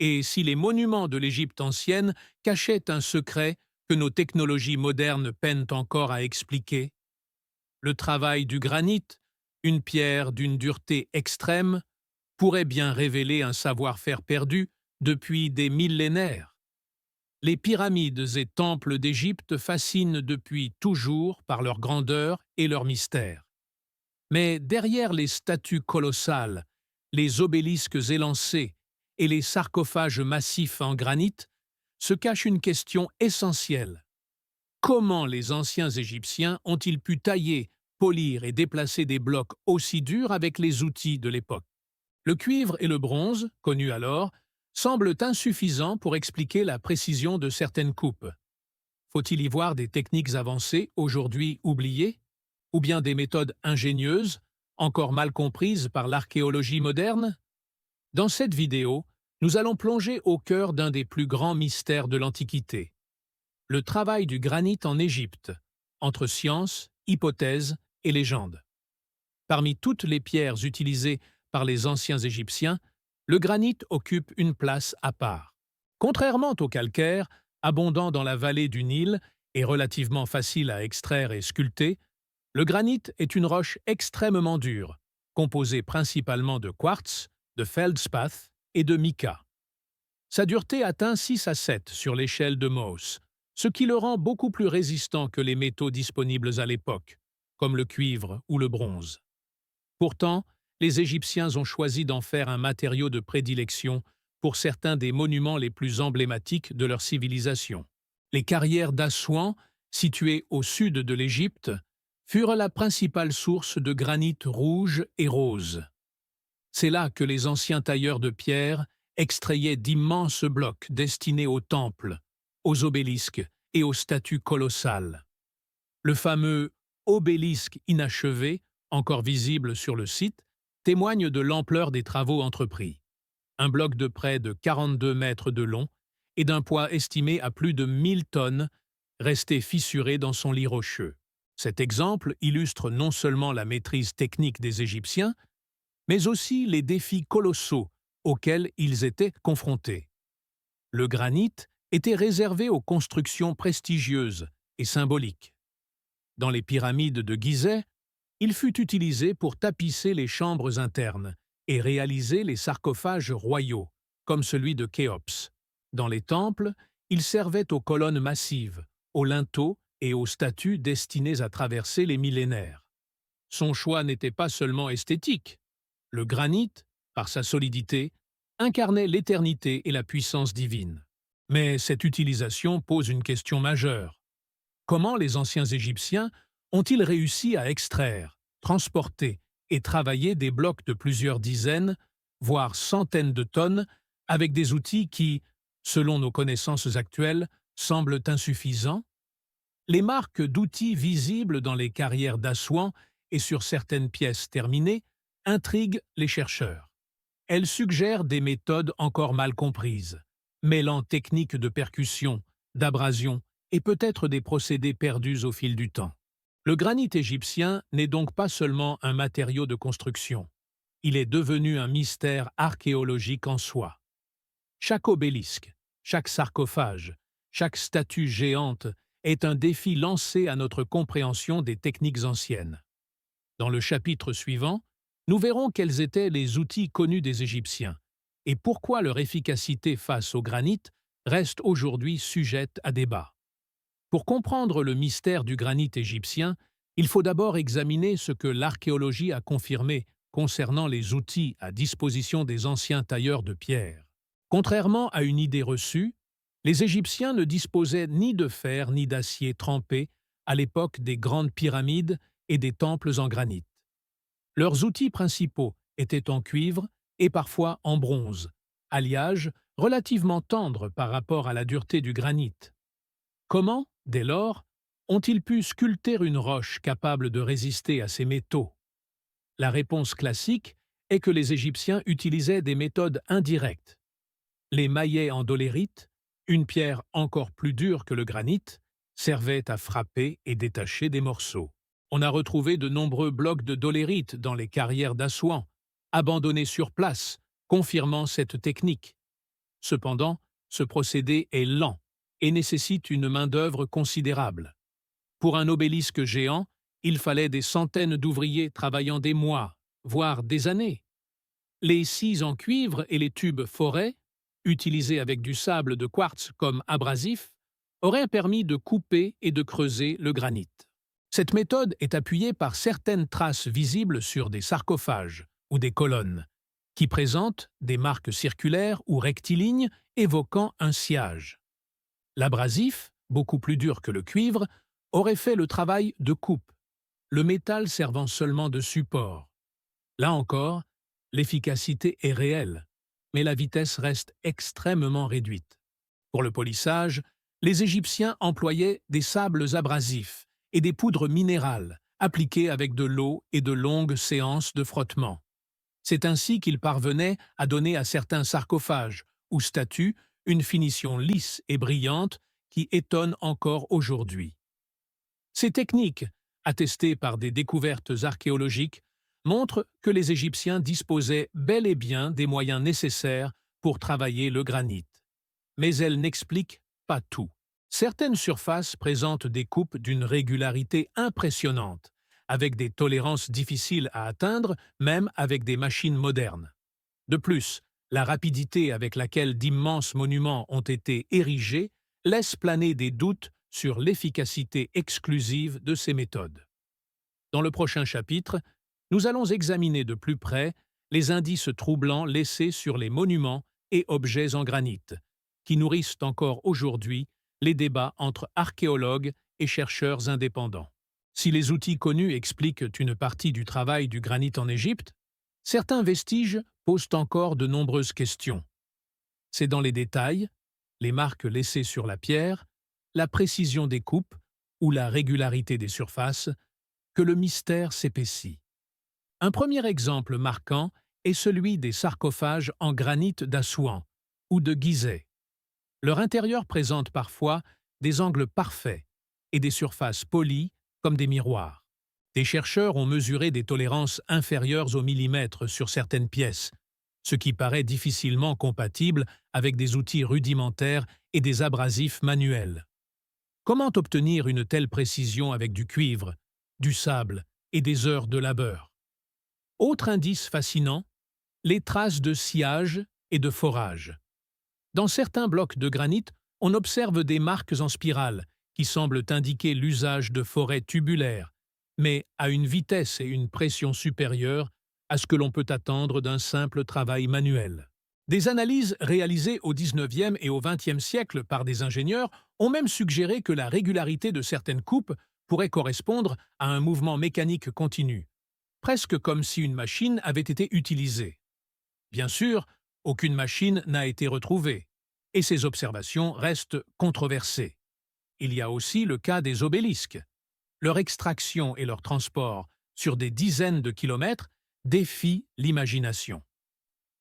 et si les monuments de l'Égypte ancienne cachaient un secret que nos technologies modernes peinent encore à expliquer. Le travail du granit, une pierre d'une dureté extrême, pourrait bien révéler un savoir-faire perdu depuis des millénaires. Les pyramides et temples d'Égypte fascinent depuis toujours par leur grandeur et leur mystère. Mais derrière les statues colossales, les obélisques élancés et les sarcophages massifs en granit se cache une question essentielle. Comment les anciens Égyptiens ont-ils pu tailler, polir et déplacer des blocs aussi durs avec les outils de l'époque? Le cuivre et le bronze, connus alors, semblent insuffisants pour expliquer la précision de certaines coupes. Faut-il y voir des techniques avancées aujourd'hui oubliées? Ou bien des méthodes ingénieuses, encore mal comprises par l'archéologie moderne? Dans cette vidéo, nous allons plonger au cœur d'un des plus grands mystères de l'Antiquité. Le travail du granit en Égypte, entre science, hypothèse et légende. Parmi toutes les pierres utilisées par les anciens Égyptiens, le granit occupe une place à part. Contrairement au calcaire, abondant dans la vallée du Nil et relativement facile à extraire et sculpter, le granit est une roche extrêmement dure, composée principalement de quartz, de feldspath et de mica. Sa dureté atteint 6 à 7 sur l'échelle de Mohs, ce qui le rend beaucoup plus résistant que les métaux disponibles à l'époque, comme le cuivre ou le bronze. Pourtant, les Égyptiens ont choisi d'en faire un matériau de prédilection pour certains des monuments les plus emblématiques de leur civilisation. Les carrières d'Assouan, situées au sud de l'Égypte, furent la principale source de granit rouge et rose. C'est là que les anciens tailleurs de pierre extrayaient d'immenses blocs destinés aux temples, aux obélisques et aux statues colossales. Le fameux obélisque inachevé, encore visible sur le site, témoigne de l'ampleur des travaux entrepris. Un bloc de près de 42 mètres de long et d'un poids estimé à plus de 1000 tonnes, restait fissuré dans son lit rocheux. Cet exemple illustre non seulement la maîtrise technique des Égyptiens, mais aussi les défis colossaux auxquels ils étaient confrontés. Le granit était réservé aux constructions prestigieuses et symboliques. Dans les pyramides de Gizeh, il fut utilisé pour tapisser les chambres internes et réaliser les sarcophages royaux, comme celui de Khéops. Dans les temples, il servait aux colonnes massives, aux linteaux et aux statues destinées à traverser les millénaires. Son choix n'était pas seulement esthétique. Le granit, par sa solidité, incarnait l'éternité et la puissance divine. Mais cette utilisation pose une question majeure. Comment les anciens Égyptiens ont-ils réussi à extraire, transporter et travailler des blocs de plusieurs dizaines, voire centaines de tonnes, avec des outils qui, selon nos connaissances actuelles, semblent insuffisants? Les marques d'outils visibles dans les carrières d'Assouan et sur certaines pièces terminées intriguent les chercheurs. Elles suggèrent des méthodes encore mal comprises, mêlant techniques de percussion, d'abrasion et peut-être des procédés perdus au fil du temps. Le granit égyptien n'est donc pas seulement un matériau de construction. Il est devenu un mystère archéologique en soi. Chaque obélisque, chaque sarcophage, chaque statue géante est un défi lancé à notre compréhension des techniques anciennes. Dans le chapitre suivant, nous verrons quels étaient les outils connus des Égyptiens et pourquoi leur efficacité face au granit reste aujourd'hui sujette à débat. Pour comprendre le mystère du granit égyptien, il faut d'abord examiner ce que l'archéologie a confirmé concernant les outils à disposition des anciens tailleurs de pierre. Contrairement à une idée reçue, les Égyptiens ne disposaient ni de fer ni d'acier trempé à l'époque des grandes pyramides et des temples en granit. Leurs outils principaux étaient en cuivre et parfois en bronze, alliage relativement tendre par rapport à la dureté du granit. Comment, dès lors, ont-ils pu sculpter une roche capable de résister à ces métaux? La réponse classique est que les Égyptiens utilisaient des méthodes indirectes. Les maillets en dolérite, une pierre encore plus dure que le granit, servaient à frapper et détacher des morceaux. On a retrouvé de nombreux blocs de dolérite dans les carrières d'Assouan, abandonnés sur place, confirmant cette technique. Cependant, ce procédé est lent et nécessite une main-d'œuvre considérable. Pour un obélisque géant, il fallait des centaines d'ouvriers travaillant des mois, voire des années. Les scies en cuivre et les tubes forêts, utilisés avec du sable de quartz comme abrasif, auraient permis de couper et de creuser le granit. Cette méthode est appuyée par certaines traces visibles sur des sarcophages ou des colonnes, qui présentent des marques circulaires ou rectilignes évoquant un sciage. L'abrasif, beaucoup plus dur que le cuivre, aurait fait le travail de coupe, le métal servant seulement de support. Là encore, l'efficacité est réelle, mais la vitesse reste extrêmement réduite. Pour le polissage, les Égyptiens employaient des sables abrasifs et des poudres minérales appliquées avec de l'eau et de longues séances de frottement. C'est ainsi qu'ils parvenaient à donner à certains sarcophages ou statues une finition lisse et brillante qui étonne encore aujourd'hui. Ces techniques, attestées par des découvertes archéologiques, montrent que les Égyptiens disposaient bel et bien des moyens nécessaires pour travailler le granit. Mais elles n'expliquent pas tout. Certaines surfaces présentent des coupes d'une régularité impressionnante, avec des tolérances difficiles à atteindre, même avec des machines modernes. De plus, la rapidité avec laquelle d'immenses monuments ont été érigés laisse planer des doutes sur l'efficacité exclusive de ces méthodes. Dans le prochain chapitre, nous allons examiner de plus près les indices troublants laissés sur les monuments et objets en granit, qui nourrissent encore aujourd'hui les débats entre archéologues et chercheurs indépendants. Si les outils connus expliquent une partie du travail du granit en Égypte, certains vestiges posent encore de nombreuses questions. C'est dans les détails, les marques laissées sur la pierre, la précision des coupes ou la régularité des surfaces, que le mystère s'épaissit. Un premier exemple marquant est celui des sarcophages en granit d'Assouan ou de Gizeh. Leur intérieur présente parfois des angles parfaits et des surfaces polies comme des miroirs. Des chercheurs ont mesuré des tolérances inférieures au millimètre sur certaines pièces, ce qui paraît difficilement compatible avec des outils rudimentaires et des abrasifs manuels. Comment obtenir une telle précision avec du cuivre, du sable et des heures de labeur? Autre indice fascinant, les traces de sciage et de forage. Dans certains blocs de granit, on observe des marques en spirale qui semblent indiquer l'usage de forêts tubulaires, mais à une vitesse et une pression supérieures à ce que l'on peut attendre d'un simple travail manuel. Des analyses réalisées au XIXe et au XXe siècle par des ingénieurs ont même suggéré que la régularité de certaines coupes pourrait correspondre à un mouvement mécanique continu, presque comme si une machine avait été utilisée. Bien sûr, aucune machine n'a été retrouvée, et ces observations restent controversées. Il y a aussi le cas des obélisques. Leur extraction et leur transport sur des dizaines de kilomètres défient l'imagination.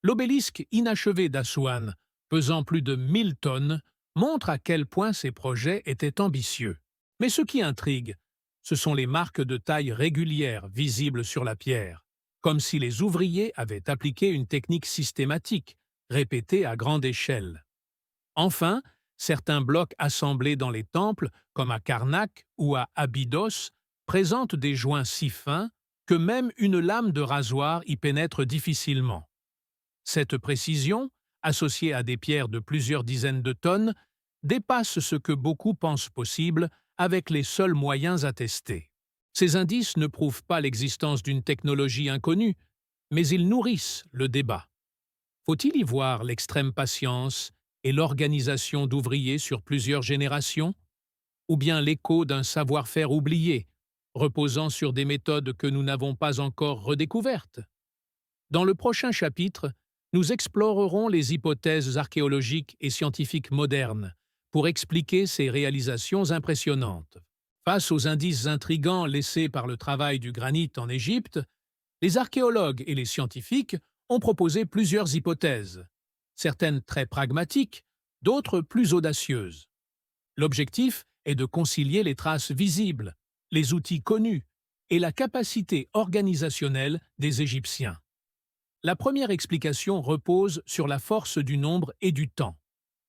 L'obélisque inachevé d'Assouan, pesant plus de 1000 tonnes, montre à quel point ces projets étaient ambitieux. Mais ce qui intrigue, ce sont les marques de taille régulière visibles sur la pierre, comme si les ouvriers avaient appliqué une technique systématique, répétée à grande échelle. Enfin, certains blocs assemblés dans les temples, comme à Karnak ou à Abydos, présentent des joints si fins que même une lame de rasoir y pénètre difficilement. Cette précision, associée à des pierres de plusieurs dizaines de tonnes, dépasse ce que beaucoup pensent possible avec les seuls moyens attestés. Ces indices ne prouvent pas l'existence d'une technologie inconnue, mais ils nourrissent le débat. Faut-il y voir l'extrême patience et l'organisation d'ouvriers sur plusieurs générations, ou bien l'écho d'un savoir-faire oublié, reposant sur des méthodes que nous n'avons pas encore redécouvertes? Dans le prochain chapitre, nous explorerons les hypothèses archéologiques et scientifiques modernes pour expliquer ces réalisations impressionnantes. Face aux indices intrigants laissés par le travail du granit en Égypte, les archéologues et les scientifiques ont proposé plusieurs hypothèses, certaines très pragmatiques, d'autres plus audacieuses. L'objectif est de concilier les traces visibles, les outils connus et la capacité organisationnelle des Égyptiens. La première explication repose sur la force du nombre et du temps.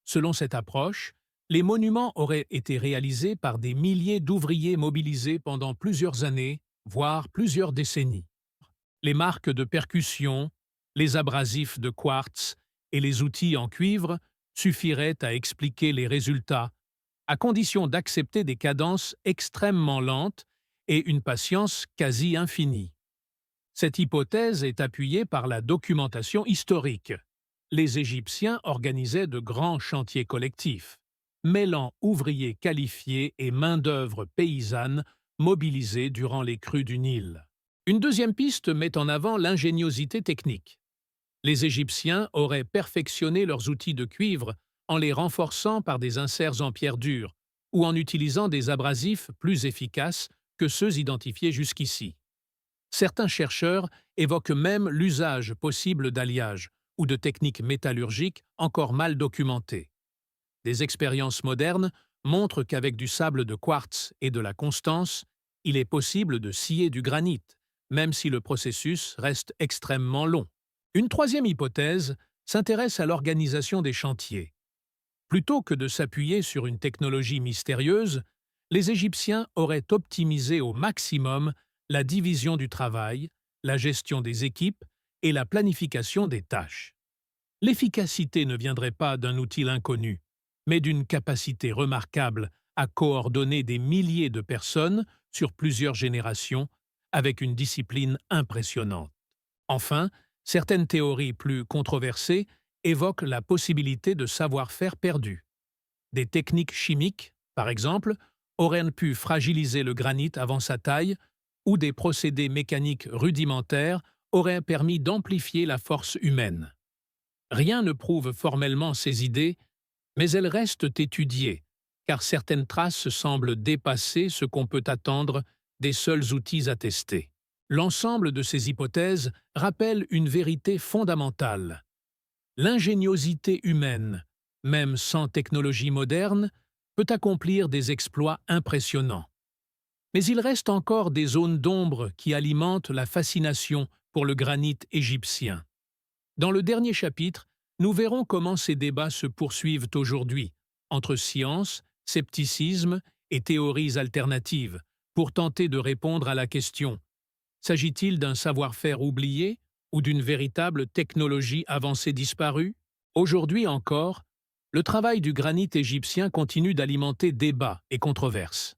Selon cette approche, les monuments auraient été réalisés par des milliers d'ouvriers mobilisés pendant plusieurs années, voire plusieurs décennies. Les marques de percussion, les abrasifs de quartz et les outils en cuivre suffiraient à expliquer les résultats, à condition d'accepter des cadences extrêmement lentes et une patience quasi infinie. Cette hypothèse est appuyée par la documentation historique. Les Égyptiens organisaient de grands chantiers collectifs, mêlant ouvriers qualifiés et main-d'œuvre paysanne mobilisée durant les crues du Nil. Une deuxième piste met en avant l'ingéniosité technique. Les Égyptiens auraient perfectionné leurs outils de cuivre en les renforçant par des inserts en pierre dure ou en utilisant des abrasifs plus efficaces que ceux identifiés jusqu'ici. Certains chercheurs évoquent même l'usage possible d'alliages ou de techniques métallurgiques encore mal documentées. Des expériences modernes montrent qu'avec du sable de quartz et de la constance, il est possible de scier du granit, même si le processus reste extrêmement long. Une troisième hypothèse s'intéresse à l'organisation des chantiers. Plutôt que de s'appuyer sur une technologie mystérieuse, les Égyptiens auraient optimisé au maximum la division du travail, la gestion des équipes et la planification des tâches. L'efficacité ne viendrait pas d'un outil inconnu, mais d'une capacité remarquable à coordonner des milliers de personnes sur plusieurs générations avec une discipline impressionnante. Enfin, certaines théories plus controversées évoquent la possibilité de savoir-faire perdu. Des techniques chimiques, par exemple, auraient pu fragiliser le granit avant sa taille, ou des procédés mécaniques rudimentaires auraient permis d'amplifier la force humaine. Rien ne prouve formellement ces idées, mais elles restent étudiées, car certaines traces semblent dépasser ce qu'on peut attendre des seuls outils attestés. L'ensemble de ces hypothèses rappelle une vérité fondamentale. L'ingéniosité humaine, même sans technologie moderne, peut accomplir des exploits impressionnants. Mais il reste encore des zones d'ombre qui alimentent la fascination pour le granit égyptien. Dans le dernier chapitre, nous verrons comment ces débats se poursuivent aujourd'hui, entre science, scepticisme et théories alternatives, pour tenter de répondre à la question: s'agit-il d'un savoir-faire oublié ou d'une véritable technologie avancée disparue? Aujourd'hui encore, le travail du granit égyptien continue d'alimenter débats et controverses.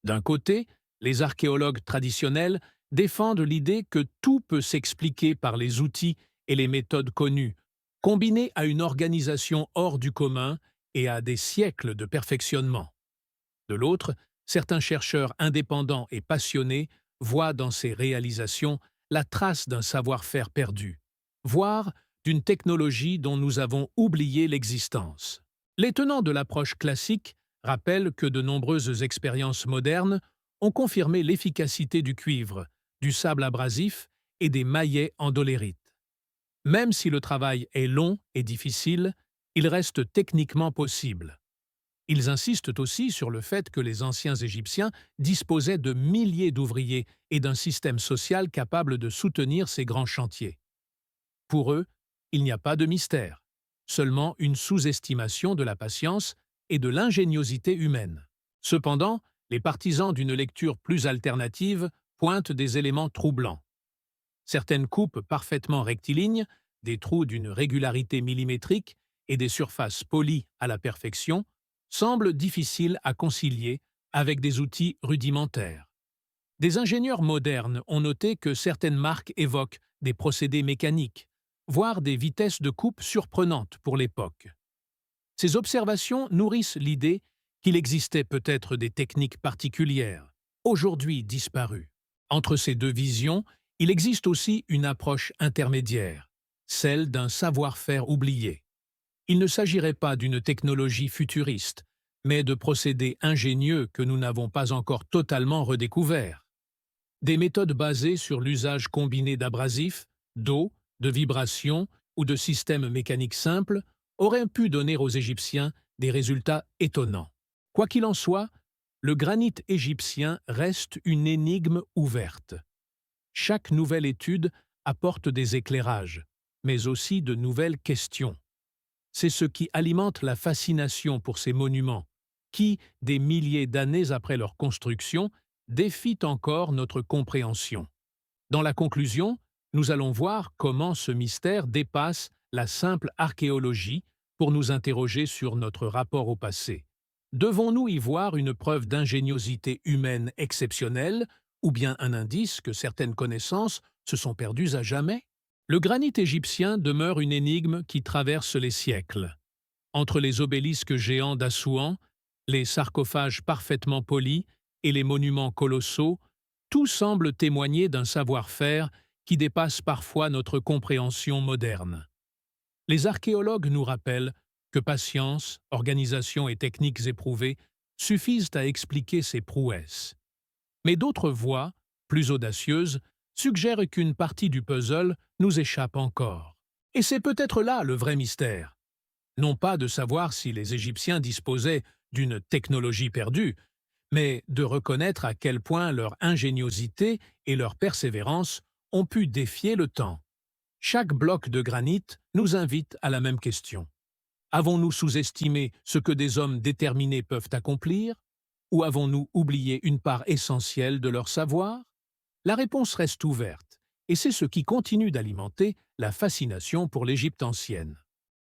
D'un côté, les archéologues traditionnels défendent l'idée que tout peut s'expliquer par les outils et les méthodes connues, combinés à une organisation hors du commun et à des siècles de perfectionnement. De l'autre, certains chercheurs indépendants et passionnés voient dans ces réalisations la trace d'un savoir-faire perdu, voire d'une technologie dont nous avons oublié l'existence. Les tenants de l'approche classique rappellent que de nombreuses expériences modernes ont confirmé l'efficacité du cuivre, du sable abrasif et des maillets en dolérite. Même si le travail est long et difficile, il reste techniquement possible. Ils insistent aussi sur le fait que les anciens Égyptiens disposaient de milliers d'ouvriers et d'un système social capable de soutenir ces grands chantiers. Pour eux, il n'y a pas de mystère, seulement une sous-estimation de la patience et de l'ingéniosité humaine. Cependant, les partisans d'une lecture plus alternative pointent des éléments troublants. Certaines coupes parfaitement rectilignes, des trous d'une régularité millimétrique et des surfaces polies à la perfection semblent difficiles à concilier avec des outils rudimentaires. Des ingénieurs modernes ont noté que certaines marques évoquent des procédés mécaniques, voire des vitesses de coupe surprenantes pour l'époque. Ces observations nourrissent l'idée qu'il existait peut-être des techniques particulières, aujourd'hui disparues. Entre ces deux visions, il existe aussi une approche intermédiaire, celle d'un savoir-faire oublié. Il ne s'agirait pas d'une technologie futuriste, mais de procédés ingénieux que nous n'avons pas encore totalement redécouverts. Des méthodes basées sur l'usage combiné d'abrasifs, d'eau, de vibrations ou de systèmes mécaniques simples auraient pu donner aux Égyptiens des résultats étonnants. Quoi qu'il en soit, le granit égyptien reste une énigme ouverte. Chaque nouvelle étude apportent des éclairages, mais aussi de nouvelles questions. C'est ce qui alimente la fascination pour ces monuments, qui, des milliers d'années après leur construction, défient encore notre compréhension. Dans la conclusion, nous allons voir comment ce mystère dépasse la simple archéologie pour nous interroger sur notre rapport au passé. Devons-nous y voir une preuve d'ingéniosité humaine exceptionnelle ou bien un indice que certaines connaissances se sont perdues à jamais? Le granit égyptien demeure une énigme qui traverse les siècles. Entre les obélisques géants d'Assouan, les sarcophages parfaitement polis et les monuments colossaux, tout semble témoigner d'un savoir-faire qui dépasse parfois notre compréhension moderne. Les archéologues nous rappellent que patience, organisation et techniques éprouvées suffisent à expliquer ces prouesses. Mais d'autres voix, plus audacieuses, suggèrent qu'une partie du puzzle nous échappe encore. Et c'est peut-être là le vrai mystère. Non pas de savoir si les Égyptiens disposaient d'une technologie perdue, mais de reconnaître à quel point leur ingéniosité et leur persévérance ont pu défier le temps. Chaque bloc de granit nous invite à la même question. Avons-nous sous-estimé ce que des hommes déterminés peuvent accomplir? Ou avons-nous oublié une part essentielle de leur savoir? La réponse reste ouverte, et c'est ce qui continue d'alimenter la fascination pour l'Égypte ancienne.